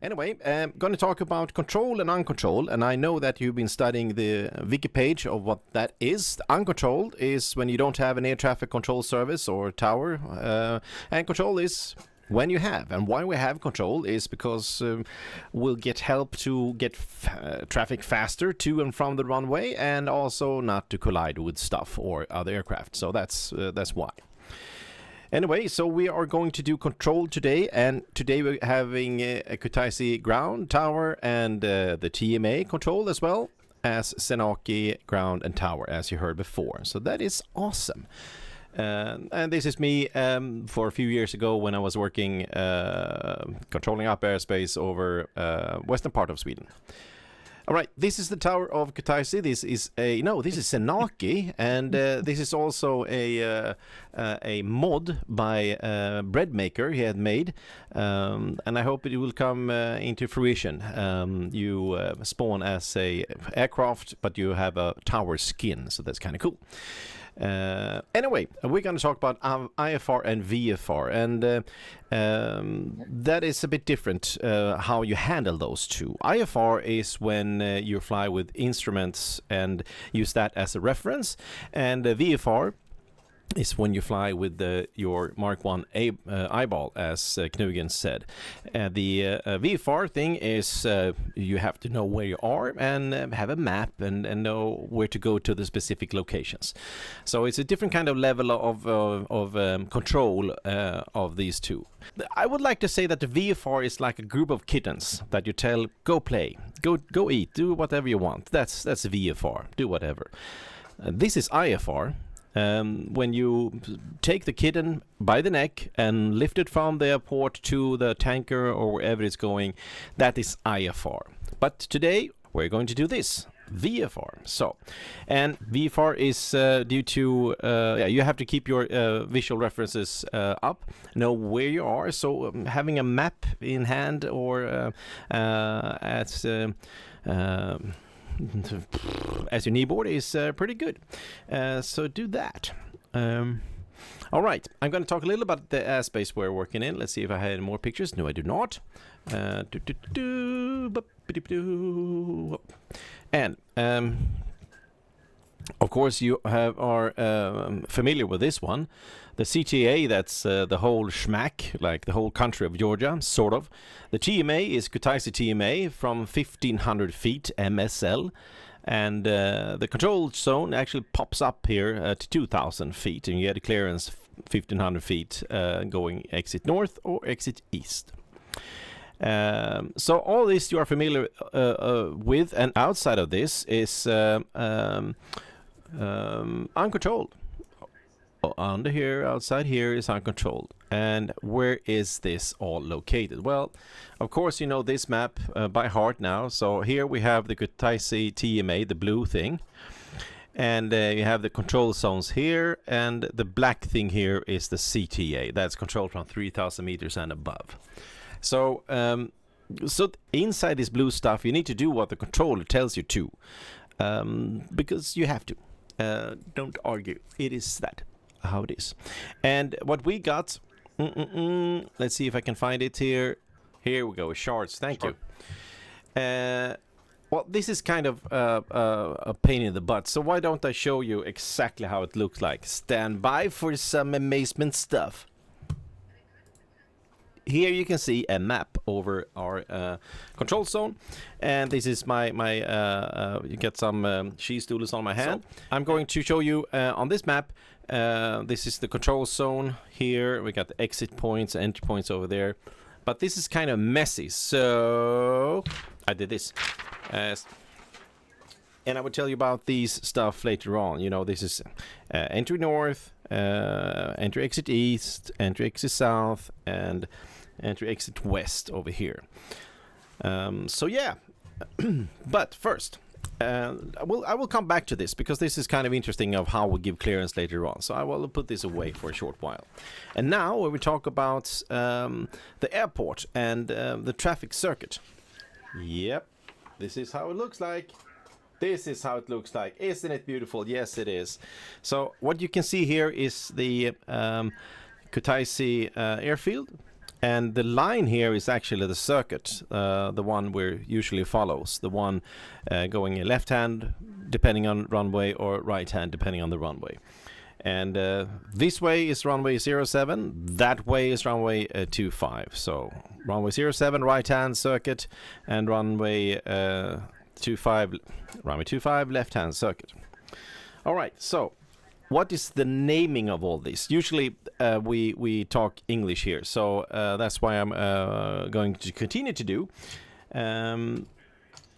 Anyway, I'm going to talk about control and uncontrolled, and I know that you've been studying the wiki page of what that is. Uncontrolled is when you don't have an air traffic control service or tower, and control is when you have. And why we have control is because we'll get help to get traffic faster to and from the runway, and also not to collide with stuff or other aircraft. So that's why. Anyway, so we are going to do control today, and today we're having a Kutaisi ground, tower, and the TMA control as well as Senaki ground and tower, as you heard before. So that is awesome. And this is me for a few years ago when I was working controlling up airspace over western part of Sweden. All right, this is the Tower of Kutaisi. This is Senaki, and this is also a mod by Bread Maker he had made, and I hope it will come into fruition. You spawn as a aircraft, but you have a tower skin, so that's kind of cool. Anyway, we're going to talk about IFR and VFR, and that is a bit different how you handle those two. IFR is when you fly with instruments and use that as a reference, and VFR is when you fly with your Mark 1 eyeball, as Knugen said. The VFR thing is you have to know where you are and have a map and know where to go to the specific locations. So it's a different kind of level of control of these two. I would like to say that the VFR is like a group of kittens that you tell, go play, go eat, do whatever you want. That's VFR, do whatever. This is IFR. When you take the kitten by the neck and lift it from the airport to the tanker or wherever it's going, that is IFR. But today we're going to do this, VFR. So, and VFR is due to, you have to keep your visual references up, know where you are. So having a map in hand or as your kneeboard is pretty good. So do that. All right, I'm going to talk a little about the airspace we're working in. Let's see if I had more pictures. No, I do not. And of course you are familiar with this one. The CTA, that's the whole schmack, like the whole country of Georgia, sort of. The TMA is Kutaisi TMA from 1,500 feet MSL. And the control zone actually pops up here to 2,000 feet. And you get a clearance 1,500 feet going exit north or exit east. So all this you are familiar with, and outside of this is uncontrolled. Under here, outside here is uncontrolled. And where is this all located? Well, of course you know this map by heart now. So here we have the Kutaisi TMA, the blue thing. And you have the control zones here, and the black thing here is the CTA. That's controlled from 3,000 meters and above. So inside this blue stuff, you need to do what the controller tells you to, because you have to. Don't argue. It is that. How it is. And what we got, let's see if I can find it here. Here we go, shards. Thank you. Well, this is kind of a pain in the butt, so why don't I show you exactly how it looks like? Stand by for some amazement stuff. Here you can see a map over our control zone, and this is my you get some cheese doodles on my hand. So, I'm going to show you on this map. This is the control zone here. We got the exit points, entry points over there, but this is kind of messy. So I did this, and I will tell you about these stuff later on. You know, this is entry north, entry exit east, entry exit south, and entry exit west over here. So yeah, but first, I will come back to this because this is kind of interesting of how we give clearance later on. So I will put this away for a short while. And now we talk about the airport and the traffic circuit. Yep, this is how it looks like. This is how it looks like. Isn't it beautiful? Yes, it is. So what you can see here is the Kutaisi airfield. And the line here is actually the circuit, the one we usually follows, the one going in left hand depending on runway or right hand depending on the runway. And this way is runway 07, that way is runway 25. So runway 07 right hand circuit, and runway 25 left hand circuit. All right, so what is the naming of all this? Usually we talk English here, so that's why I'm going to continue to do.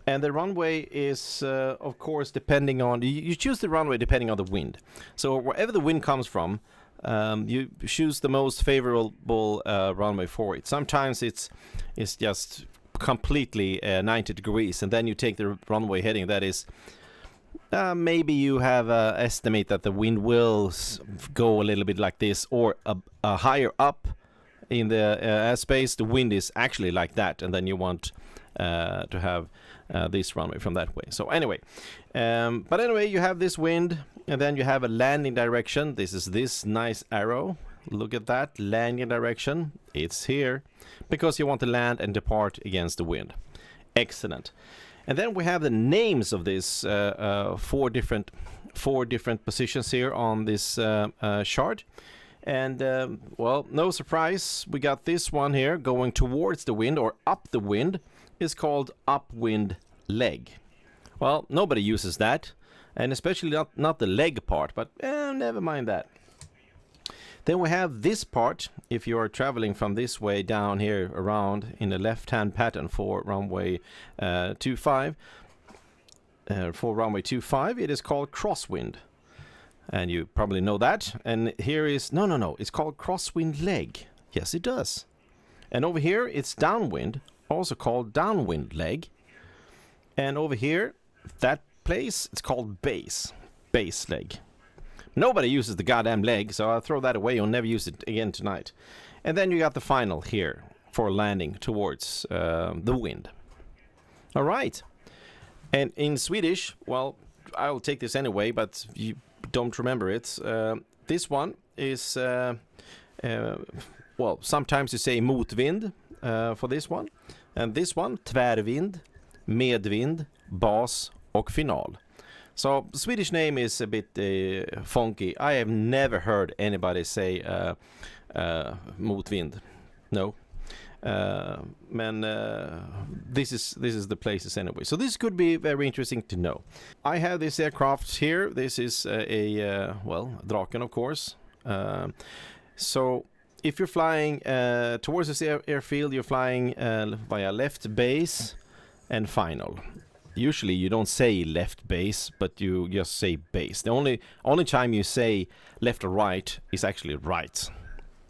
And the runway is, of course, depending on... You choose the runway depending on the wind. So wherever the wind comes from, you choose the most favorable runway for it. Sometimes it's just completely 90 degrees, and then you take the runway heading that is... maybe you have estimate that the wind will go a little bit like this, or a higher up in the airspace, the wind is actually like that, and then you want to have this runway from that way. So anyway, but anyway, you have this wind, and then you have a landing direction. This is this nice arrow. Look at that landing direction. It's here because you want to land and depart against the wind. Excellent. And then we have the names of this four different positions here on this chart. And well, no surprise, we got this one here going towards the wind or up the wind is called upwind leg. Well, nobody uses that, and especially not the leg part, but never mind that. Then we have this part, if you are traveling from this way down here around in the left-hand pattern for runway 25. For runway 25, it is called crosswind. And you probably know that. And here is, no, it's called crosswind leg. Yes, it does. And over here, it's downwind, also called downwind leg. And over here, that place, it's called base leg. Nobody uses the goddamn leg, so I'll throw that away. You'll never use it again tonight. And then you got the final here for landing towards the wind. All right. And in Swedish, well, I'll take this anyway, but you don't remember it. This one is, well, sometimes you say motvind for this one. And this one, tvärvind, medvind, bas och final. So Swedish name is a bit funky. I have never heard anybody say motvind. No. This is the places anyway. So this could be very interesting to know. I have this aircraft here. This is well, Draken, of course. So if you're flying towards this airfield, you're flying via left base and final. Usually you don't say left base, but you just say base. The only time you say left or right is actually right.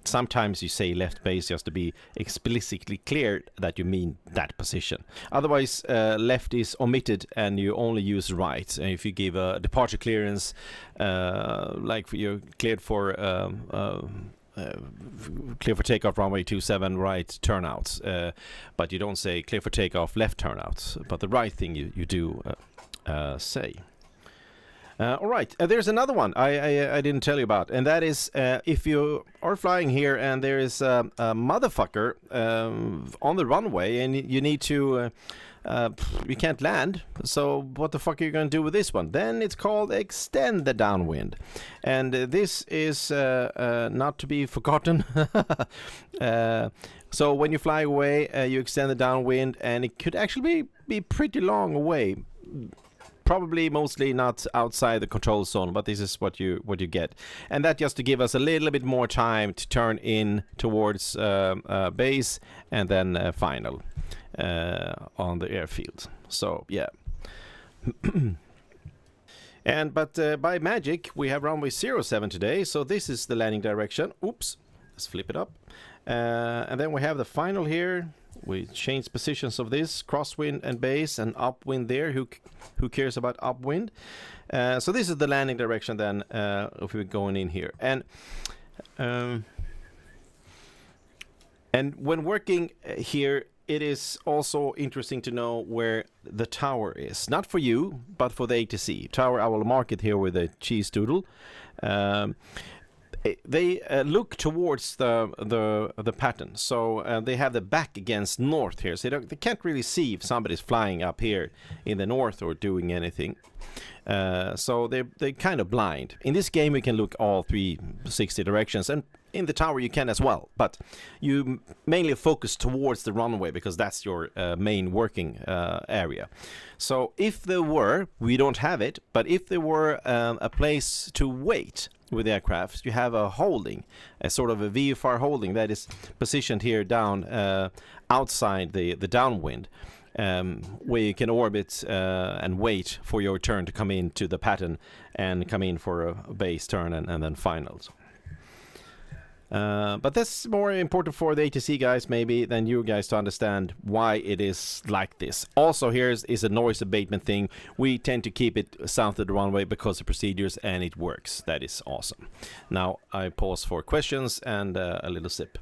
Sometimes you say left base just to be explicitly clear that you mean that position. Otherwise, left is omitted and you only use right. And if you give a departure clearance, like you're cleared for clear for takeoff runway 27 right turnouts, but you don't say clear for takeoff left turnouts, but the right thing you do say. All right, there's another one I didn't tell you about, and that is if you are flying here and there is a motherfucker on the runway and you need to you can't land, so what the fuck are you going to do with this one? Then it's called extend the downwind, and this is not to be forgotten. So when you fly away, you extend the downwind, and it could actually be pretty long away. Probably mostly not outside the control zone, but this is what you get, and that just to give us a little bit more time to turn in towards base and then final on the airfield. So yeah. But by magic we have runway 07 today, so this is the landing direction. Oops, let's flip it up, and then we have the final here. We change positions of this crosswind and base and upwind there. Who cares about upwind? So this is the landing direction then if we're going in here. And when working here, it is also interesting to know where the tower is. Not for you, but for the ATC. Tower, I will mark it here with a cheese doodle. they look towards the pattern, so they have the back against north here, so they can't really see if somebody's flying up here in the north or doing anything. So they're kind of blind. In this game, you can look all 360 directions, and in the tower you can as well, but you mainly focus towards the runway because that's your main working area. So if there were, we don't have it, but if there were a place to wait with aircraft, you have a holding, a sort of a VFR holding that is positioned here down outside the downwind, where you can orbit and wait for your turn to come into the pattern and come in for a base turn and then finals. But that's more important for the ATC guys maybe than you guys to understand why it is like this. Also, here is a noise abatement thing. We tend to keep it south of the runway because of procedures, and it works. That is awesome. Now I pause for questions and a little sip.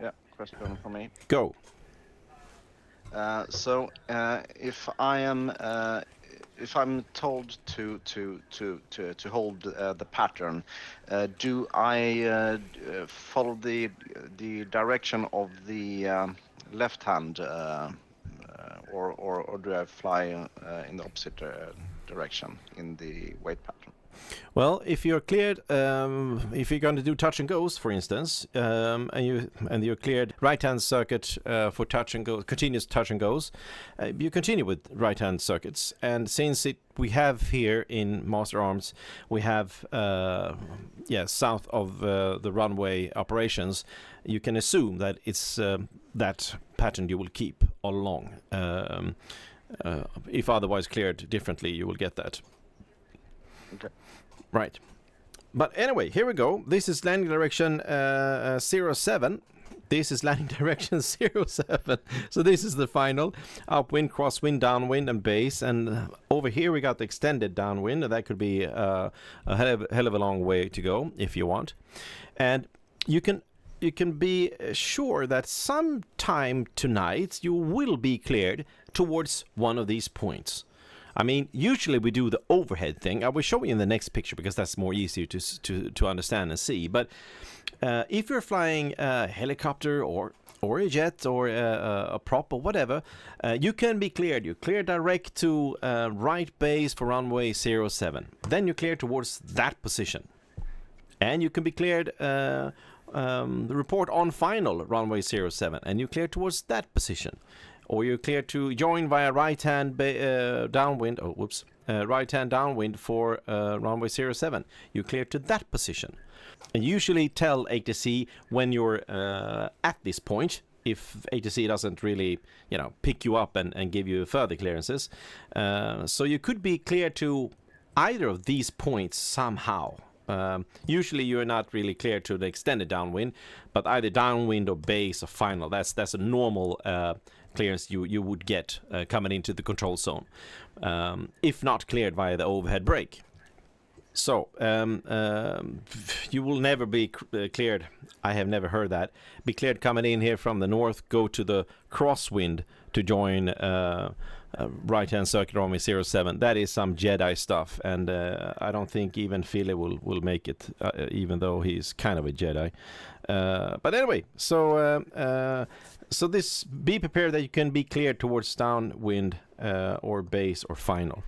Yeah, question for me. Go. So if I'm told to hold the pattern, do I follow the direction of the left hand, or do I fly in the opposite direction in the weight pattern? Well, if you're cleared, if you're going to do touch and goes, for instance, and you're cleared right-hand circuit for touch and go, continuous touch and goes, you continue with right-hand circuits. And since we have here in Master Arms, we have south of the runway operations, you can assume that it's that pattern you will keep all along. If otherwise cleared differently, you will get that. Okay. Right. But anyway, here we go. This is landing direction 07. This is landing direction 07. So this is the final. Upwind, crosswind, downwind, and base. And over here we got the extended downwind. And that could be a hell of a long way to go if you want. And you can be sure that sometime tonight you will be cleared towards one of these points. I mean, usually we do the overhead thing. I will show you in the next picture because that's more easier to understand and see. But if you're flying a helicopter or a jet or a prop or whatever, you can be cleared. You clear direct to right base for runway 07. Then you clear towards that position. And you can be cleared report on final runway 07. And you clear towards that position. Or you're clear to join via right-hand downwind. Right-hand downwind for runway 07. You clear to that position. And usually tell ATC when you're at this point. If ATC doesn't really, pick you up and give you further clearances. So you could be clear to either of these points somehow. Usually you're not really clear to the extended downwind, but either downwind or base or final. That's a normal clearance you would get coming into the control zone, if not cleared via the overhead brake. So you will never be cleared. I have never heard that. Be cleared coming in here from the north, go to the crosswind to join right-hand circuit runway 07. That is some Jedi stuff, and I don't think even Philly will make it, even though he's kind of a Jedi. But anyway, so this, be prepared that you can be cleared towards downwind or base or final.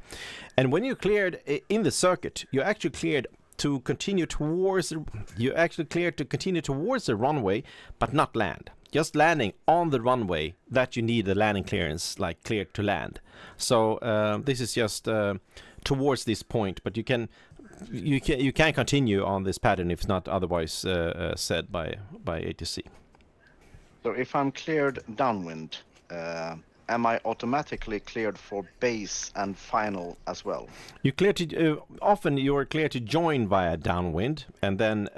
And when you're cleared in the circuit, you're actually cleared to continue towards the runway, but not land. Just landing on the runway that you need the landing clearance, like cleared to land. So this is just towards this point, but you can continue on this pattern if not otherwise said by ATC. So if I'm cleared downwind, am I automatically cleared for base and final as well? You clear to often you are cleared to join via downwind, and then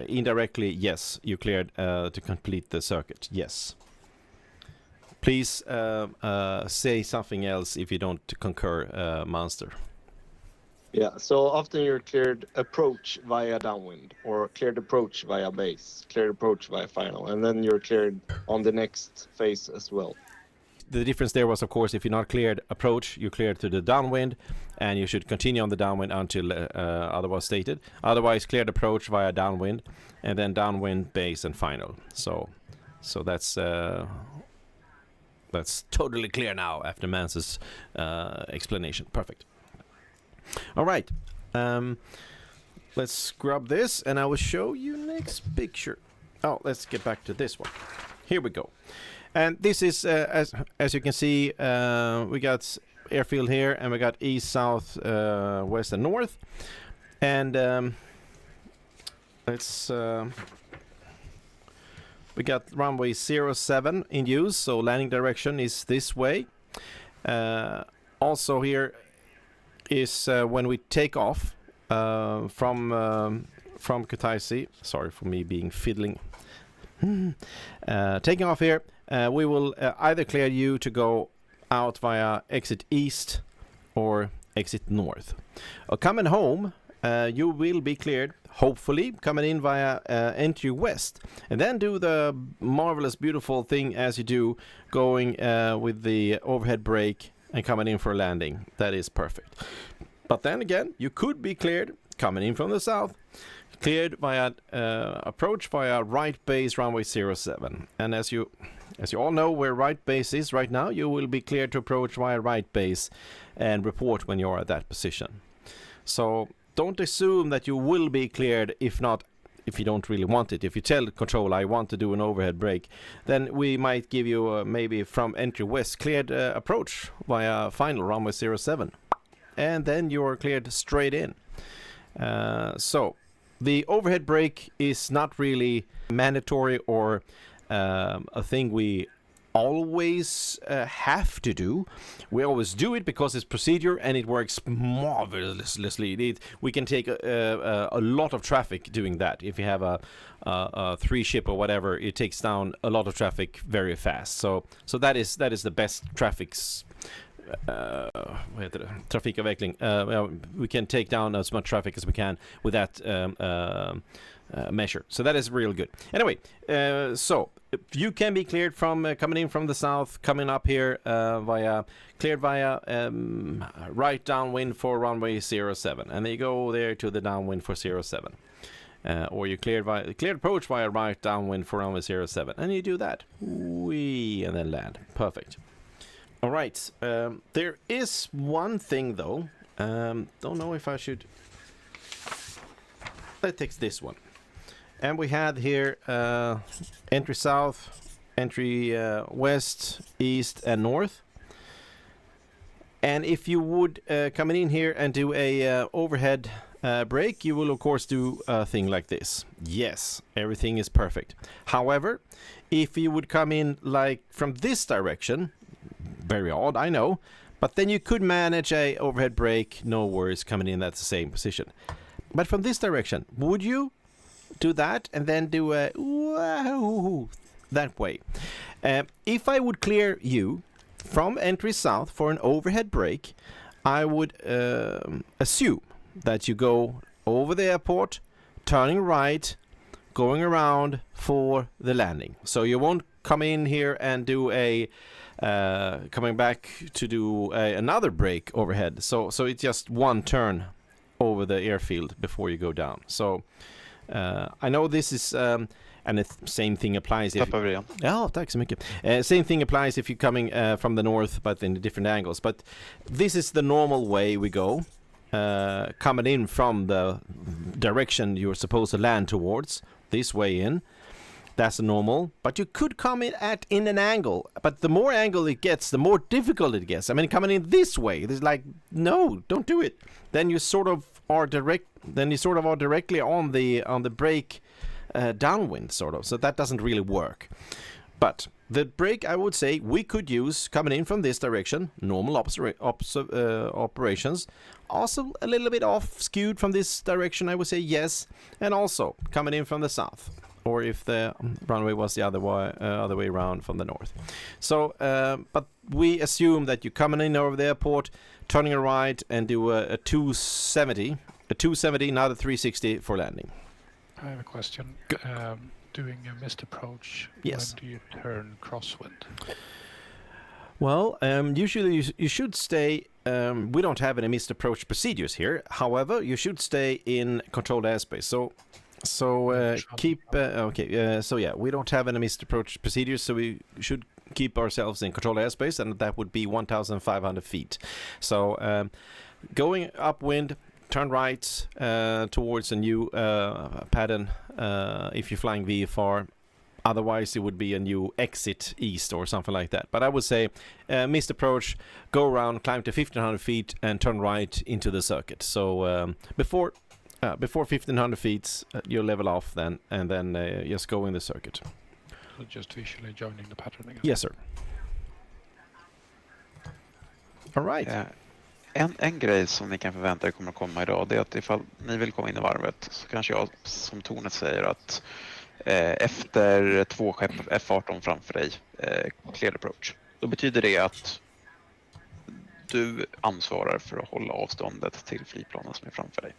indirectly, yes, you cleared to complete the circuit. Yes. Please say something else if you don't concur, Monster. Yeah, so often you're cleared approach via downwind, or cleared approach via base, cleared approach via final, and then you're cleared on the next phase as well. the difference there was, of course, if you're not cleared approach, you're cleared to the downwind, and you should continue on the downwind until otherwise stated. Otherwise, cleared approach via downwind, and then downwind, base, and final. So that's totally clear now after Mance's explanation. Perfect. All right. Let's scrub this, and I will show you next picture. Oh, let's get back to this one. Here we go. And this is, as you can see, we got airfield here, and we got east, south, west, and north. And we got runway 07 in use, so landing direction is this way. Also here is when we take off from Kutaisi. Sorry for me being fiddling. Taking off here, we will either clear you to go out via exit east or exit north. Coming home, you will be cleared, hopefully, coming in via entry west, and then do the marvelous, beautiful thing as you do, going with the overhead brake and coming in for a landing. That is perfect. But then again, you could be cleared coming in from the south, cleared via approach via right base runway 07. And as you all know where right base is right now, you will be cleared to approach via right base and report when you are at that position. So don't assume that you will be cleared if you don't really want it. If you tell control I want to do an overhead brake, then we might give you maybe from entry west cleared approach via final runway 07. And then you're cleared straight in. So the overhead brake is not really mandatory or a thing we always have to do. We always do it because it's procedure and it works marvelously. We can take a lot of traffic doing that. If you have a 3 ship or whatever, it takes down a lot of traffic very fast. So that is the best traffic's trafikavveckling. We can take down as much traffic as we can with that measure. So that is real good. Anyway, so you can be cleared from coming in from the south, coming up here cleared via right downwind for runway 07, and then you go there to the downwind for 07. Or you cleared approach via right downwind for runway 07, and you do that. And then land. Perfect. All right. There is one thing though. Don't know if I should. Let's take this one. And we had here entry south, entry west, east, and north. And if you would come in here and do a overhead brake, you will of course do a thing like this. Yes, everything is perfect. However, if you would come in like from this direction, very odd, I know, but then you could manage a overhead brake, no worries, coming in at the same position. But from this direction, would you do that and then do a that way? If I would clear you from entry south for an overhead brake, I would assume that you go over the airport, turning right, going around for the landing. So you won't come in here and do a coming back to do another brake overhead. So it's just one turn over the airfield before you go down. So I know this is and the same thing applies if tack så mycket. Same thing applies if you're coming from the north but in different angles. But this is the normal way we go. Coming in from the direction you're supposed to land towards, this way in. That's normal, but you could come in an angle. But the more angle it gets, the more difficult it gets. I mean, coming in this way, there's like, no, don't do it. Then you sort of are directly on the brake downwind, sort of. So that doesn't really work. But the brake, I would say, we could use coming in from this direction, normal operations. Also a little bit off, skewed from this direction, I would say yes. And also coming in from the south. Or if the runway was the other way around from the north. So, but we assume that you're coming in over the airport, turning a right, and do a 270, not a 360 for landing. I have a question. Doing a missed approach, yes. When do you turn crosswind? Well, usually you should stay. We don't have any missed approach procedures here. However, you should stay in controlled airspace. So keep. So yeah, we don't have any missed approach procedures. So we should keep ourselves in controlled airspace, and that would be 1,500 feet. So going upwind, turn right towards a new pattern if you're flying VFR. Otherwise, it would be a new exit east or something like that. But I would say missed approach, go around, climb to 1,500 feet, and turn right into the circuit. So before 1,500 feet, you level off then, and then just go in the circuit. So just visually joining the pattern again. Yes, sir. All right. En grej som ni kan förvänta er kommer att komma idag, det är att ifall ni vill komma in i varvet så kanske jag som tornet säger att efter 2 skepp F-18 framför dig, clear approach. Då betyder det att du ansvarar för att hålla avståndet till flygplanen som är framför dig.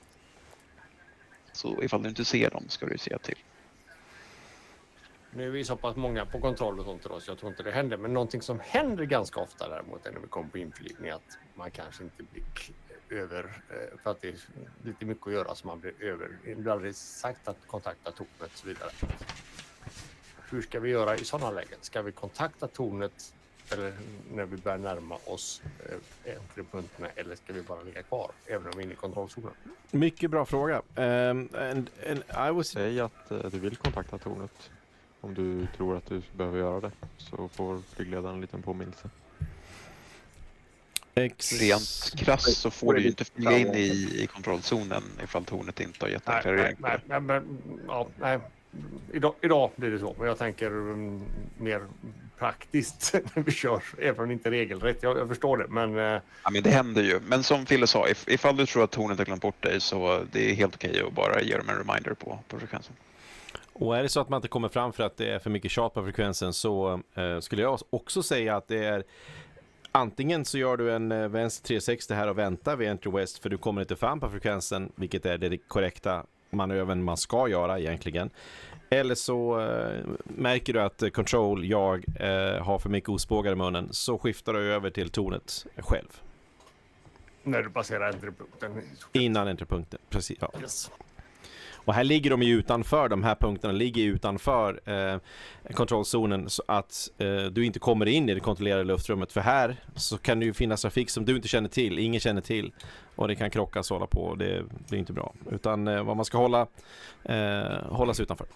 Så ifall du inte ser dem ska du se till. Nu är vi så pass många på kontroll och sånt idag så jag tror inte det händer. Men någonting som händer ganska ofta däremot när vi kommer på inflygning är att man kanske inte blir över, för att det är lite mycket att göra så man blir över. Det blir aldrig sagt att kontakta tornet och så vidare. Hur ska vi göra i sådana lägen? Ska vi kontakta tornet eller när vi börjar närma oss entrypunkterna eller ska vi bara ligga kvar även om vi är inne i kontrollzonen? Mycket bra fråga. Säg att du vill kontakta tornet. Om du tror att du behöver göra det så får flygledaren en liten påminnelse. Rent krasst så får du ju inte flyga in i kontrollzonen ifall tornet inte har gett en klarering. Nej. Idag blir det så, men jag tänker mer praktiskt när vi kör, även om det inte är regelrätt. Jag förstår det, men... Ja, men det händer ju. Men som Fille sa, ifall du tror att tornet har glömt bort dig så det är helt okej att bara ge dem en reminder på frekvensen. Och är det så att man inte kommer fram för att det är för mycket tjat på frekvensen så skulle jag också säga att det är antingen så gör du en vänster 360 här och väntar vid entry west för du kommer inte fram på frekvensen, vilket är det korrekta manövern man ska göra egentligen. Eller så märker du att control jag har för mycket osbågar i munnen, så skiftar du över till tornet själv. När du passerar entrypunkten. Innan entrypunkten, precis. Ja. Yes. Och här ligger de ju utanför, de här punkterna ligger utanför kontrollzonen så att du inte kommer in i det kontrollerade luftrummet. För här så kan det ju finnas trafik som du inte känner till, ingen känner till. Och det kan krockas och hålla på och det blir inte bra. Utan vad man ska hålla sig utanför.